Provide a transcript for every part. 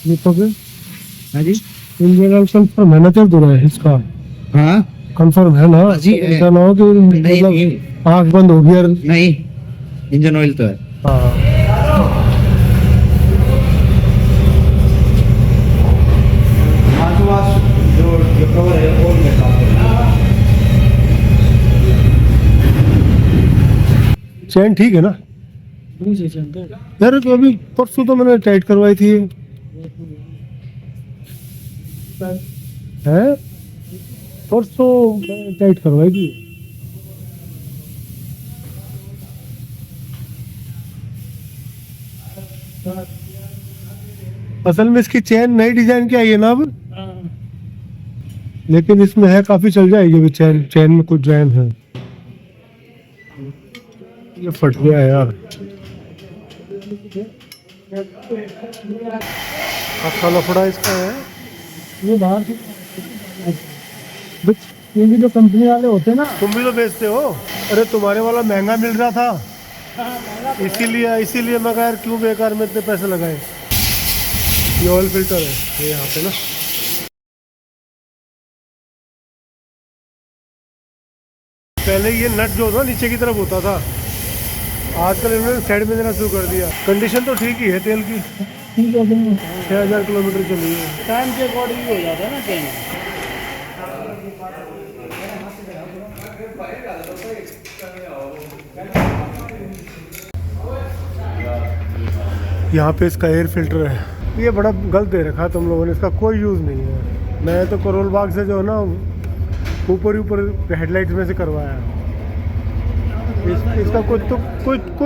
दीपक, हाँ जी। Engine confirm है ना चल रहा है इसका? हाँ कंफर्म है ना? जी है। ऐसा ना हो कि नहीं, मतलब आँख बंद हो गई और नहीं, इंजन ऑयल तो है। हाँ। जो कवर है वो मैं साफ करूंगा। चैन ठीक है ना यार? तो अभी परसों तो मैंने टाइट करवाई थी। है परसों मैंने टाइट करवाई थी। असल में इसकी चेन नई डिजाइन की आई है ना अब, लेकिन इसमें है काफी चल जाएगी अभी। चेन चेन में कुछ डिजाइन है। ये फट गया है यार। अच्छा लफड़ा इसका है। ये बाहर की ये भी जो कंपनी वाले होते हैं ना, तुम भी तो बेचते हो। अरे तुम्हारे वाला महंगा मिल रहा था, इसीलिए मैं कहा यार क्यों बेकार में इतने पैसे लगाए। ये ऑयल फिल्टर है ये यहाँ पे ना। पहले ये नट जो था नीचे की तरफ होता था, आजकल इन्होंने साइड में देना शुरू कर दिया। कंडीशन तो ठीक ही है तेल की। ठीक है, 6000 किलोमीटर चली है। टाइम के अकॉर्डिंग हो जाता है ना चेंज। यहाँ पे इसका एयर फिल्टर है। ये बड़ा गलत दे रखा है तुम लोगों ने, इसका कोई यूज़ नहीं है। मैं तो करोल बाग से जो है ना ऊपर हेडलाइट में से करवाया है। इसका कोई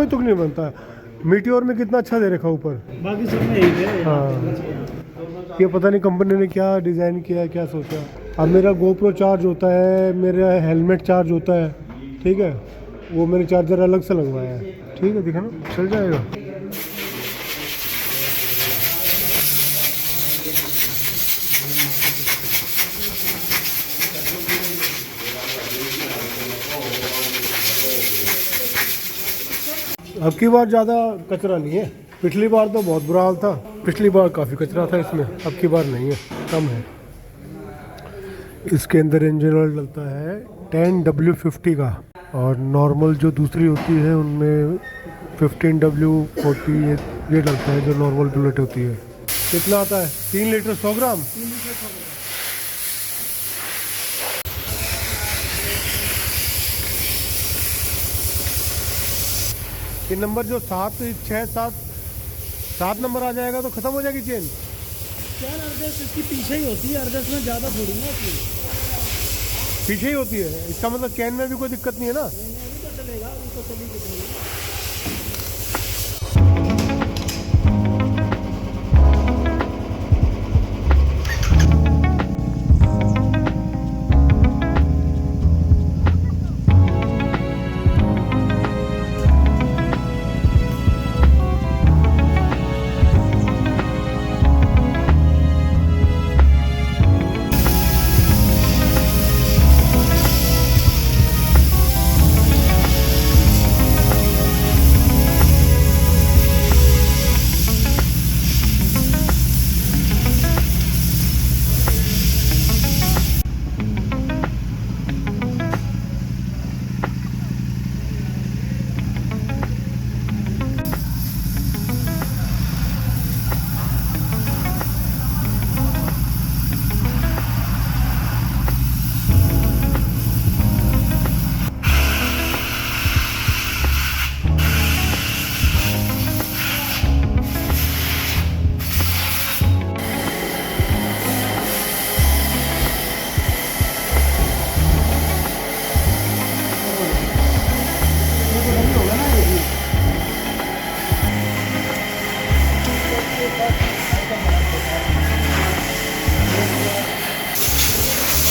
तुक नहीं बनता। मीटियोर में कितना अच्छा दे रखा ऊपर, बाकी सब में यही है। हाँ। ये पता नहीं कंपनी ने क्या डिज़ाइन किया है, क्या सोचा। अब मेरा गोप्रो चार्ज होता है, मेरा हेलमेट चार्ज होता है, ठीक है, वो मैंने चार्जर अलग से लगवाया है। ठीक है, दिखा ना, चल जाएगा। अब की बार ज़्यादा कचरा नहीं है। पिछली बार तो बहुत बुरा हाल था। पिछली बार काफ़ी कचरा था इसमें, अब की बार नहीं है, कम है। इसके अंदर इंजन ऑयल डलता है 10W50 का, और नॉर्मल जो दूसरी होती है उनमें 15W40 ये डलता है, जो नॉर्मल बुलेट होती है। कितना आता है? 3 लीटर 100 ग्राम। ये नंबर जो 7, 6, 7 नंबर आ जाएगा तो ख़त्म हो जाएगी चेन। चैन अर्जस्ट इसकी पीछे ही होती है, अर्जस्ट में ज़्यादा थोड़ी ना होती है। पीछे ही होती है, इसका मतलब चेन में भी कोई दिक्कत नहीं है ना? अभी तो चलेगा, अभी तो चली कितनी।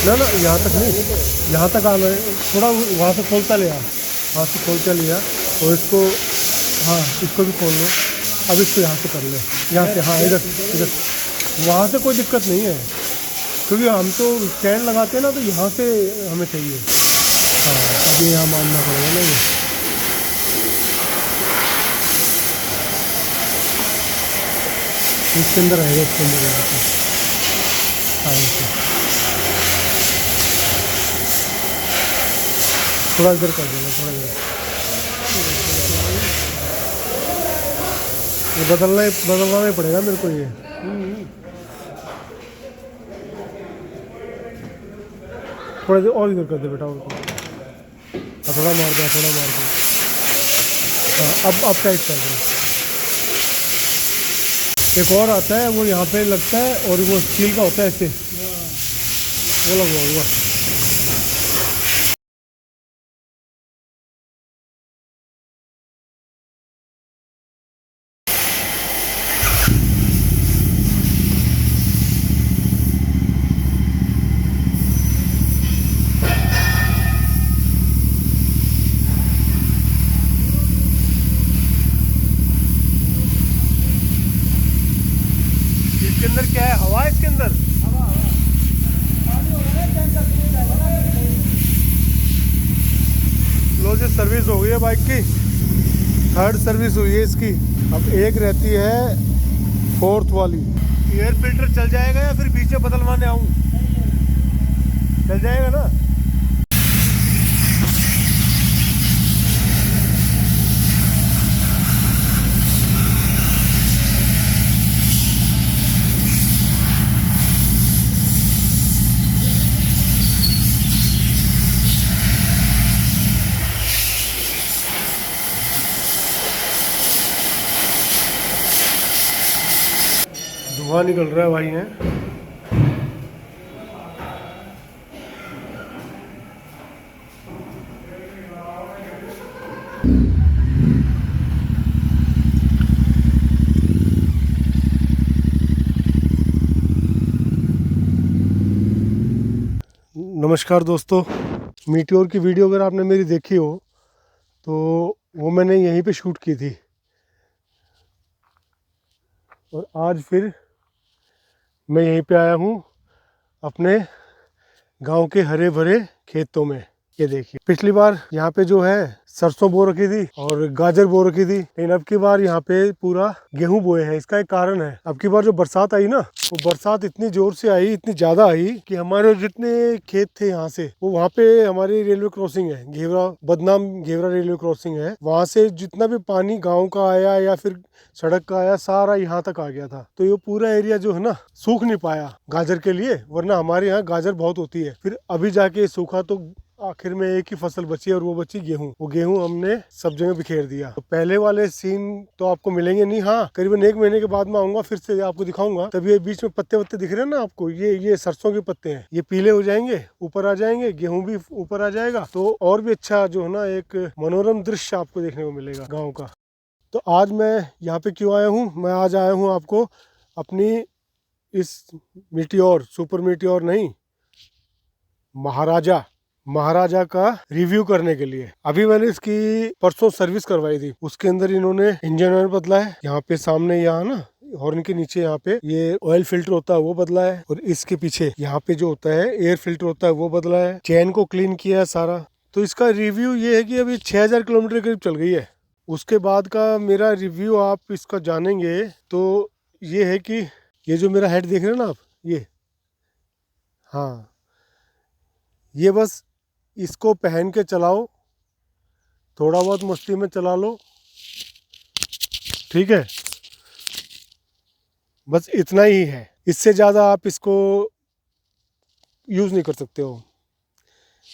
ना ना, यहाँ तक नहीं, यहाँ तक आना है, थोड़ा वहाँ से खोलता लिया, वहाँ से खोलता लिया और इसको, हाँ इसको भी खोल लो। अब इसको यहाँ से कर ले, यहाँ से, हाँ इधर इधर, वहाँ से कोई दिक्कत नहीं है क्योंकि हम तो स्टैंड लगाते हैं ना, तो यहाँ से हमें चाहिए। हाँ अब ये यहाँ मानना पड़ेगा ना, ये इसके अंदर है, इसके अंदर यहाँ से, हाँ ऐसे थोड़ा इधर कर देना, थोड़ा इधर, ये बदलना ही पड़ेगा मेरे को ये। थोड़ा इधर और इधर कर दे बेटा, और थोड़ा मार दे, थोड़ा मार दे। हाँ अब टाइट कर दे। एक और आता है, वो यहाँ पे लगता है और वो स्टील का होता है ऐसे, वो लगा हुआ। इसके अंदर क्या है, हवा है इसके अंदर? लो जी, सर्विस हो गई है बाइक की, 3rd सर्विस हुई है इसकी। अब एक रहती है 4th वाली। एयर फिल्टर चल जाएगा या फिर बीच में बदलवाने आऊँ? चल जाएगा ना। धुआं निकल रहा है भाई है। नमस्कार दोस्तों, मीटियोर की वीडियो अगर आपने मेरी देखी हो तो वो मैंने यहीं पे शूट की थी, और आज फिर मैं यहीं पे आया हूँ अपने गांव के हरे भरे खेतों में। ये देखिए, पिछली बार यहाँ पे जो है सरसों बो रखी थी और गाजर बो रखी थी, लेकिन अब की बार यहाँ पे पूरा गेहूं बोए हैं। इसका एक कारण है, अब की बार जो बरसात आई ना, वो बरसात इतनी जोर से आई, इतनी ज्यादा आई कि हमारे जितने खेत थे यहाँ से, वो वहाँ पे हमारी रेलवे क्रॉसिंग है, घेवरा, बदनाम घेवरा रेलवे क्रॉसिंग है, वहाँ से जितना भी पानी गाँव का आया या फिर सड़क का आया, सारा यहाँ तक आ गया था। तो ये पूरा एरिया जो है ना सूख नहीं पाया गाजर के लिए, वरना हमारे यहाँ गाजर बहुत होती है। फिर अभी जाके सूखा तो आखिर में एक ही फसल बची और वो बची गेहूं। वो गेहूं हमने सब जगह बिखेर दिया। तो पहले वाले सीन तो आपको मिलेंगे नहीं, हाँ करीबन 1 महीने के बाद मैं आऊंगा, फिर से आपको दिखाऊंगा। तब ये बीच में पत्ते वत्ते दिख रहे हैं ना आपको, ये सरसों के पत्ते हैं, ये पीले हो जाएंगे, ऊपर आ जाएंगे, गेहूं भी ऊपर आ जाएगा, तो और भी अच्छा जो है ना एक मनोरम दृश्य आपको देखने को मिलेगा गाँव का। तो आज मैं यहाँ पे क्यों आया हूँ? मैं आज आया हूँ आपको अपनी इस मीटियोर, सुपर मीटियोर नहीं, महाराजा का रिव्यू करने के लिए। अभी मैंने इसकी परसों सर्विस करवाई थी, उसके अंदर इन्होंने इंजन ऑयल बदला है, यहाँ पे सामने, यहाँ ना हॉर्न के नीचे यहाँ पे ये ऑयल फिल्टर होता है वो बदला है, और इसके पीछे यहाँ पे जो होता है एयर फिल्टर होता है वो बदला है, चैन को क्लीन किया है सारा। तो इसका रिव्यू ये है कि अभी 6000 किलोमीटर करीब चल गई है। उसके बाद का मेरा रिव्यू आप इसका जानेंगे तो ये है कि ये जो मेरा हेड देख रहे हैं ना आप, ये, हाँ ये बस इसको पहन के चलाओ, थोड़ा बहुत मस्ती में चला लो, ठीक है, बस इतना ही है। इससे ज़्यादा आप इसको यूज़ नहीं कर सकते हो,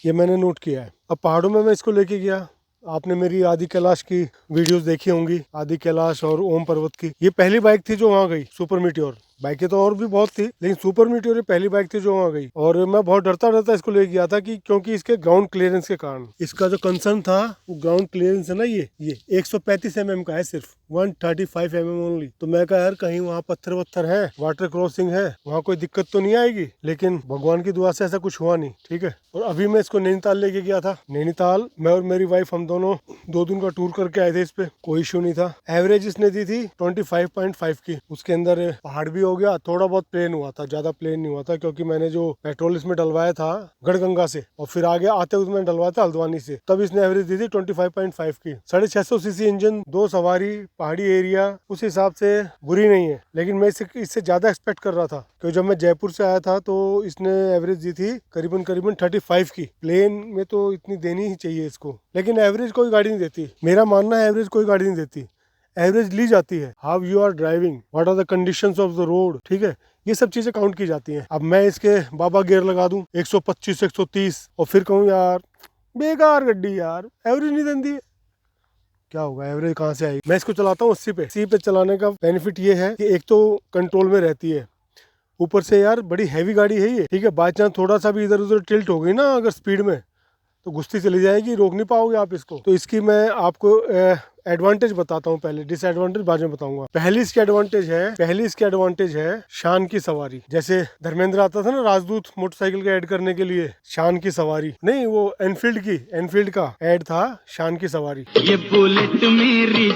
ये मैंने नोट किया है। अब पहाड़ों में मैं इसको लेके गया, आपने मेरी आदि कैलाश की वीडियोस देखी होंगी, आदि कैलाश और ओम पर्वत की। ये पहली बाइक थी जो वहाँ गई, सुपर मीटियोर, बाइकें तो और भी बहुत थी, लेकिन सुपर मीटियोर पहली बाइक थी जो वहाँ गई। और मैं बहुत डरता इसको ले गया था कि क्योंकि इसके ग्राउंड क्लियरेंस के कारण। इसका जो कंसर्न था वो ग्राउंड क्लियरेंस है ना, ये 135 mm का है, सिर्फ 135 mm ओनली। तो मैं कहा यार कहीं वहाँ पत्थर वत्थर है, वाटर क्रॉसिंग है, वहाँ कोई दिक्कत तो नहीं आएगी। लेकिन भगवान की दुआ से ऐसा कुछ हुआ नहीं, ठीक है। और अभी मैं इसको नैनीताल लेके गया था। नैनीताल मैं और मेरी वाइफ हम दोनों 2 दिन का टूर करके आए थे। इस पे कोई इशू नहीं था। एवरेज इसने दी थी 25.5 की। उसके अंदर पहाड़ भी हो गया, थोड़ा बहुत प्लेन हुआ था, ज्यादा प्लेन नहीं हुआ था, क्योंकि मैंने जो पेट्रोल इसमें डलवाया था गढ़गंगा से और फिर आगे आते हुए मैंने डलवाया था हल्द्वानी से, तब इसने एवरेज दी थी 25.5 की। 650 सीसी इंजन, 2 सवारी, पहाड़ी एरिया, उस हिसाब से बुरी नहीं है। लेकिन मैं इससे ज्यादा एक्सपेक्ट कर रहा था, क्योंकि जब मैं जयपुर से आया था तो इसने एवरेज दी थी करीबन 35 की। प्लेन में तो इतनी देनी ही चाहिए इसको, लेकिन एवरेज कोई गाड़ी नहीं देती। मेरा मानना है एवरेज कोई गाड़ी नहीं देती, एवरेज ली जाती है। How you are driving, what are the conditions of the road, ठीक है, ये सब चीजें काउंट की जाती हैं। अब मैं इसके बाबा गियर लगा दूं 125 130 और फिर कहूँ यार बेकार गड्डी यार, एवरेज नहीं देती, क्या होगा, एवरेज कहाँ से आएगी। मैं इसको चलाता हूँ 80 पे चलाने का बेनिफिट ये है कि एक तो कंट्रोल में रहती है, ऊपर से यार बड़ी हैवी गाड़ी है ये, ठीक है। बाई चांस थोड़ा सा भी इधर उधर टिल्ट हो गई ना अगर स्पीड में, तो घुसती चली जाएगी, रोक नहीं पाओगे आप इसको। तो इसकी मैं आपको एडवांटेज बताता हूँ, पहले डिसएडवांटेज बाद में बताऊंगा। पहली इसकी एडवांटेज है शान की सवारी। जैसे धर्मेंद्र आता था ना राजदूत मोटरसाइकिल का ऐड करने के लिए, शान की सवारी नहीं, वो एनफील्ड का ऐड था, शान की सवारी। ये बुलेट मेरी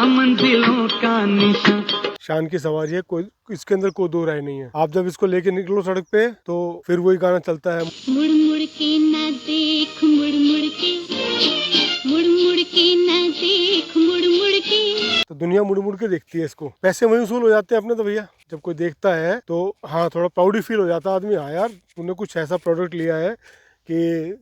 मंजिलों का निशान, शान की सवारी है, कोई इसके अंदर कोई दो राय नहीं है। आप जब इसको लेके निकलो सड़क पे तो फिर वही गाना चलता है, मुड़ मुड़ के ना देख, मुड़ मुड़ के ना देख, मुड़ मुड़ के। तो दुनिया मुड़ मुड़ के देखती है इसको। पैसे वही वसूल हो जाते हैं अपने तो भैया। जब कोई देखता है तो हाँ थोड़ा प्राउड फील हो जाता है आदमी, हाँ यार तूने कुछ ऐसा प्रोडक्ट लिया है कि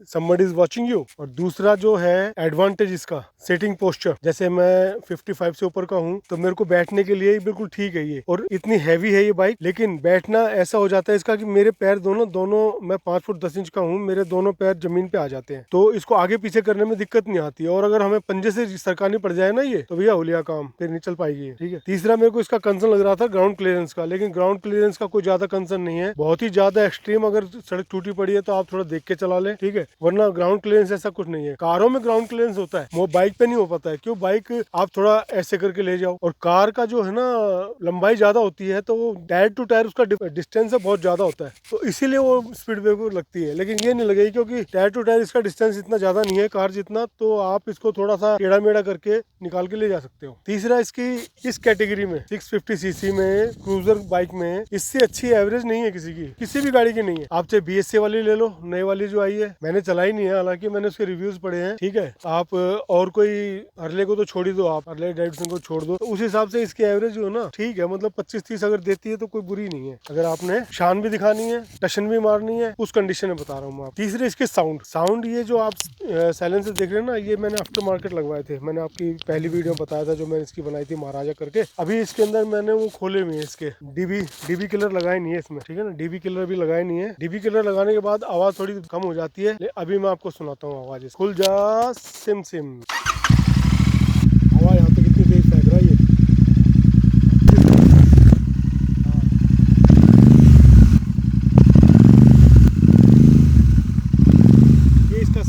somebody is watching you। और दूसरा जो है एडवांटेज इसका सेटिंग पोस्चर। जैसे मैं 55 से ऊपर का हूँ तो मेरे को बैठने के लिए बिल्कुल ठीक है ये, और इतनी हैवी है ये बाइक, लेकिन बैठना ऐसा हो जाता है इसका कि मेरे पैर दोनों मैं 5 फुट 10 इंच का हूँ, मेरे दोनों पैर जमीन पे आ जाते हैं, तो इसको आगे पीछे करने में दिक्कत नहीं आती है। और अगर हमें पंजे से सरकानी पड़ जाए ना ये, तो भैया हो लिया काम, फिर नहीं चल पाएगी, ठीक है। तीसरा मेरे को इसका कंसर्न लग रहा था ग्राउंड क्लियरेंस का, लेकिन ग्राउंड क्लियरेंस का कोई ज्यादा कंसर्न नहीं है। बहुत ही ज्यादा एक्सट्रीम अगर सड़क टूटी पड़ी है तो आप थोड़ा देख के चला लें, ठीक है, वरना ग्राउंड क्लियरेंस ऐसा कुछ नहीं है। कारों में ग्राउंड क्लियरेंस होता है, वो बाइक पे नहीं हो पाता है। क्यों, बाइक आप थोड़ा ऐसे करके ले जाओ, और कार का जो है ना लंबाई ज्यादा होती है, तो वो टायर टू टायर उसका डिस्टेंस बहुत ज्यादा होता है, तो इसीलिए वो स्पीड ब्रेकर लगती है। लेकिन ये नहीं लगेगी क्योंकि टायर टू टायर इसका डिस्टेंस इतना ज्यादा नहीं है कार जितना, तो आप इसको थोड़ा सा टेढ़ा मेढ़ा करके निकाल के ले जा सकते हो। तीसरा, इसकी इस कैटेगरी में 650 सीसी में क्रूजर बाइक में इससे अच्छी एवरेज नहीं है किसी भी गाड़ी की नहीं है। आप चाहे BSA वाली ले लो, नई वाली जो आई है, मैंने चलाई नहीं है, हालांकि मैंने उसके रिव्यूज पढ़े हैं, ठीक है। आप और कोई हार्ले को तो छोड़ ही दो, आप हार्ले डेविडसन को छोड़ दो, तो उस हिसाब से इसकी एवरेज जो है ना ठीक है, मतलब 25-30 अगर देती है तो कोई बुरी नहीं है। अगर आपने शान भी दिखानी है, टशन भी मारनी है, उस कंडीशन में बता रहा हूँ आप। तीसरे, इसके साउंड ये जो आप साइलेंसर देख रहे हैं ना, ये मैंने आफ्टर मार्केट लगवाए थे। मैंने आपकी पहली वीडियो बताया था जो मैंने इसकी बनाई थी महाराजा करके। अभी इसके अंदर मैंने वो खोले हुए हैं, इसके डीबी किलर लगाए नहीं है इसमें, ठीक है ना, डीबी किलर भी लगाए नहीं है। डीबी किलर लगाने के बाद आवाज थोड़ी कम हो जाती है। अभी मैं आपको सुनाता हूँ आवाज। खुल जा सिम सिम, आवाज यहाँ तक कितनी तेज फेंक रहा है ये।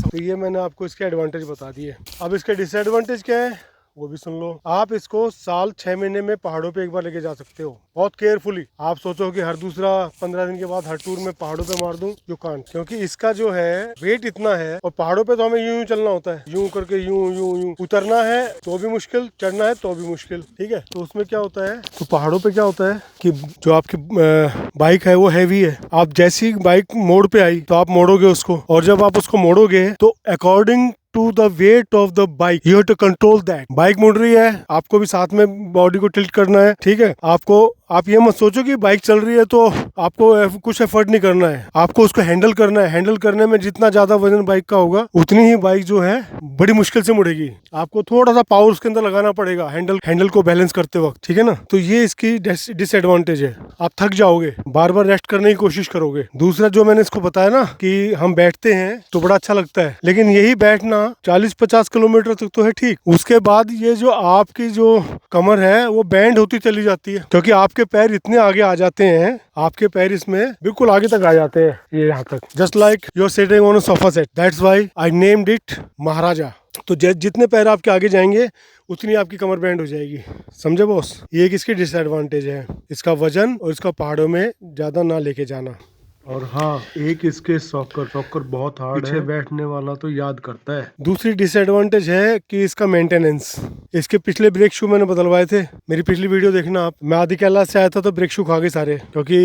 तो ये मैंने आपको इसके एडवांटेज बता दिए। अब इसके डिसएडवांटेज क्या है वो भी सुन लो। आप इसको साल 6 महीने में पहाड़ों पे एक बार लेके जा सकते हो, बहुत केयरफुली। आप सोचो कि हर दूसरा 15 दिन के बाद हर टूर में पहाड़ों पे मार दूं, यू कांट, क्योंकि इसका जो है वेट इतना है, और पहाड़ों पे तो हमें यूं चलना होता है, यूं करके यूं उतरना है तो भी मुश्किल, चढ़ना है तो भी मुश्किल, ठीक है। तो उसमें क्या होता है, तो पहाड़ों पे क्या होता है कि जो आपकी बाइक है वो हैवी है। आप जैसी बाइक मोड़ पे आई तो आप मोड़ोगे उसको, और जब आप उसको मोड़ोगे तो according to the weight of the bike you have to control that. Bike मुड़ रही है, आपको भी साथ में बॉडी को टिल्ट करना है, ठीक है। आप ये मत सोचो कि बाइक चल रही है तो आपको कुछ एफर्ट नहीं करना है, आपको उसको हैंडल करना है। हैंडल करने में जितना ज्यादा वजन बाइक का होगा उतनी ही बाइक जो है बड़ी मुश्किल से मुड़ेगी। आपको थोड़ा सा पावर उसके अंदर लगाना पड़ेगा हैंडल को बैलेंस करते वक्त, ठीक है ना। तो ये इसकी डिसएडवांटेज है, आप थक जाओगे, बार बार रेस्ट करने की कोशिश करोगे। दूसरा जो मैंने इसको बताया ना कि हम बैठते हैं तो बड़ा अच्छा लगता है, लेकिन यही बैठना हाँ 40-50 किलोमीटर तक तो है ठीक। उसके बाद ये जो आपकी जो कमर है वो बैंड होती चली जाती है, क्योंकि आपके पैर इतने आगे आ जाते हैं, आपके पैर इसमें बिल्कुल आगे तक आ जाते हैं, ये यहाँ तक, just like you are sitting on a sofa set. That's why I named it Maharaja. तो जितने पैर आपके आगे जाएंगे उतनी आपकी कमर बैंड हो जाएगी, समझे बॉस। ये एक इसकी डिसएडवांटेज है, इसका वजन और इसका पहाड़ों में ज्यादा ना लेके जाना। और हाँ, एक इसके सॉकर बहुत हार्ड है, बैठने वाला तो याद करता है। दूसरी डिसएडवांटेज है कि इसका मेंटेनेंस। इसके पिछले ब्रेक शू मैंने बदलवाए थे, मेरी पिछली वीडियो देखना आप। मैं आदि कैलाश से आया था तो ब्रेक शू खा गए सारे, क्योंकि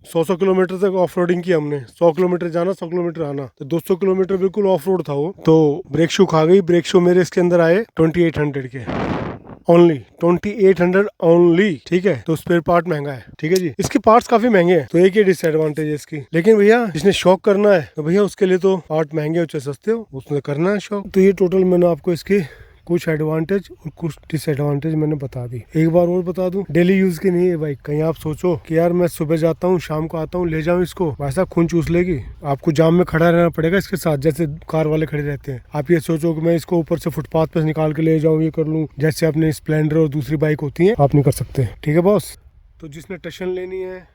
100 किलोमीटर तक ऑफ रोडिंग की हमने, 100 किलोमीटर जाना 100 किलोमीटर आना, तो 200 किलोमीटर बिल्कुल ऑफ रोड था वो, तो ब्रेक शू खा गई। ब्रेक शू मेरे इसके अंदर आए 2800 के ओनली, 2800 ओनली, ठीक है। तो स्पेयर पार्ट महंगा है, ठीक है जी, इसके पार्ट्स काफी महंगे हैं, तो एक ही डिसएडवांटेज है इसकी। लेकिन भैया जिसने शौक करना है तो भैया उसके लिए तो पार्ट महंगे हो चाहे सस्ते हो, उसने करना है शौक। तो ये टोटल मैंने आपको इसकी कुछ एडवांटेज और कुछ डिसएडवांटेज मैंने बता दी। एक बार और बता दूं, डेली यूज की नहीं है बाइक। कहीं आप सोचो कि यार मैं सुबह जाता हूँ शाम को आता हूँ ले जाऊँ इसको, वैसा खून चूस लेगी, आपको जाम में खड़ा रहना पड़ेगा इसके साथ, जैसे कार वाले खड़े रहते हैं। आप ये सोचो कि मैं इसको ऊपर से फुटपाथ पे निकाल के ले जाऊँ, ये कर लूँ, जैसे अपने स्प्लेंडर और दूसरी बाइक होती है, आप नहीं कर सकते, ठीक है बॉस। तो जिसने टशन लेनी है,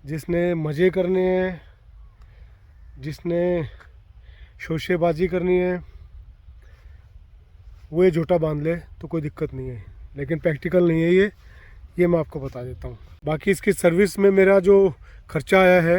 जिसने मजे करने हैं, जिसने शोशेबाजी करनी है, वो ये झूठा बांध ले तो कोई दिक्कत नहीं है, लेकिन प्रैक्टिकल नहीं है ये मैं आपको बता देता हूँ। बाकी इसकी सर्विस में मेरा जो खर्चा आया है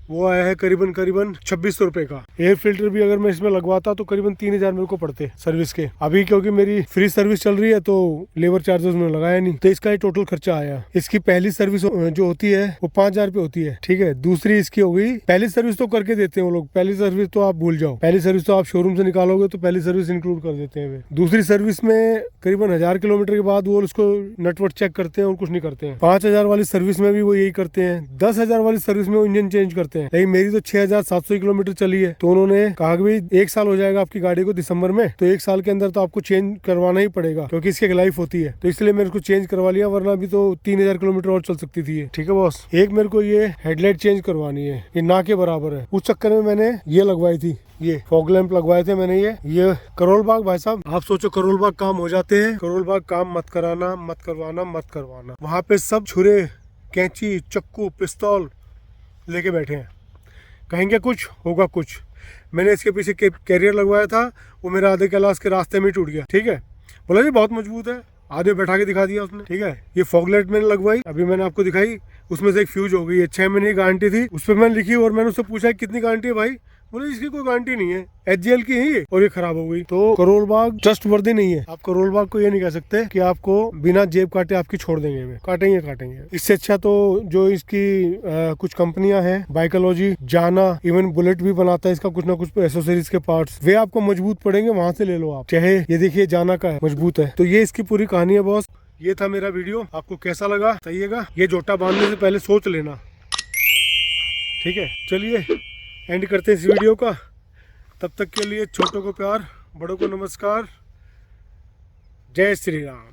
वो आया है करीबन 2600 रुपये का। एयर फिल्टर भी अगर मैं इसमें लगवाता तो करीबन 3000 मेरे को पड़ते सर्विस के। अभी क्योंकि मेरी फ्री सर्विस चल रही है तो लेबर चार्जेस मैंने लगाया नहीं, तो इसका ही टोटल खर्चा आया। इसकी पहली सर्विस जो होती है वो 5000 रुपये होती है, ठीक है। दूसरी इसकी हो गई, पहली सर्विस तो करके देते हैं वो लोग, पहली सर्विस तो आप भूल जाओ, पहली सर्विस तो आप शोरूम से निकालोगे तो पहली सर्विस इंक्लूड कर देते हैं वे। दूसरी सर्विस में करीबन 1000 किलोमीटर के बाद वो उसको नटवर्ट चेक करते हैं और कुछ नहीं करते हैं। 5000 वाली सर्विस में भी वो यही करते हैं। 10,000 वाली सर्विस में वो इंजन चेंज करते हैं। लेकिन मेरी तो 6700 किलोमीटर चली है, तो उन्होंने कहा कि भाई 1 साल हो जाएगा आपकी गाड़ी को दिसंबर में, तो 1 साल के अंदर तो आपको चेंज करवाना ही पड़ेगा, क्योंकि इसकी एक लाइफ होती है। तो इसलिए मैंने उसको चेंज करवा लिया, वरना अभी तो 3000 किलोमीटर और चल सकती थी, ठीक है बॉस। एक मेरे को ये हेडलाइट चेंज करवानी है, ये ना के बराबर है, उस चक्कर में मैंने ये लगवाई थी, ये फॉग लैंप लगवाए थे मैंने। ये करोल बाग, भाई साहब आप सोचो करोल बाग काम हो जाते हैं, करोल बाग काम मत कराना, मत करवाना, मत करवाना। वहाँ पे सब छुरे, कैंची, चक्कू, पिस्तौल लेके बैठे हैं, कहेंगे कुछ होगा कुछ। मैंने इसके पीछे कैरियर लगवाया था, वो मेरा आधे कैलाश के रास्ते में टूट गया, ठीक है। बोला जी बहुत मजबूत है, आधे बैठा के दिखा दिया उसने, ठीक है। ये फॉग लाइट मैंने लगवाई, अभी मैंने आपको दिखाई, उसमें से एक फ्यूज हो गई है। 6 महीने की गारंटी थी, उस पर मैंने लिखी और मैंने उससे पूछा कितनी गारंटी है भाई, बोले इसकी कोई गारंटी नहीं है, HGL की है और ये खराब हो गई। तो करोल बाग ट्रस्ट वर्दी नहीं है। आप करोल बाग को ये नहीं कह सकते कि आपको बिना जेब काटे आपकी छोड़ देंगे, वे काटेंगे। इससे अच्छा तो जो इसकी कुछ कंपनियां हैं, बाइकोलॉजी, जाना, इवन बुलेट भी बनाता है इसका कुछ ना कुछ एसेसरीज के पार्ट्स, वे आपको मजबूत पड़ेंगे, वहां से ले लो आप। चाहे ये देखिए जाना का है, मजबूत है। तो ये इसकी पूरी कहानी है बॉस। ये था मेरा वीडियो, आपको कैसा लगा बताइएगा। ये जोटा बांधने से पहले सोच लेना, ठीक है। चलिए एंड करते हैं इस वीडियो का। तब तक के लिए छोटों को प्यार, बड़ों को नमस्कार। जय श्री राम।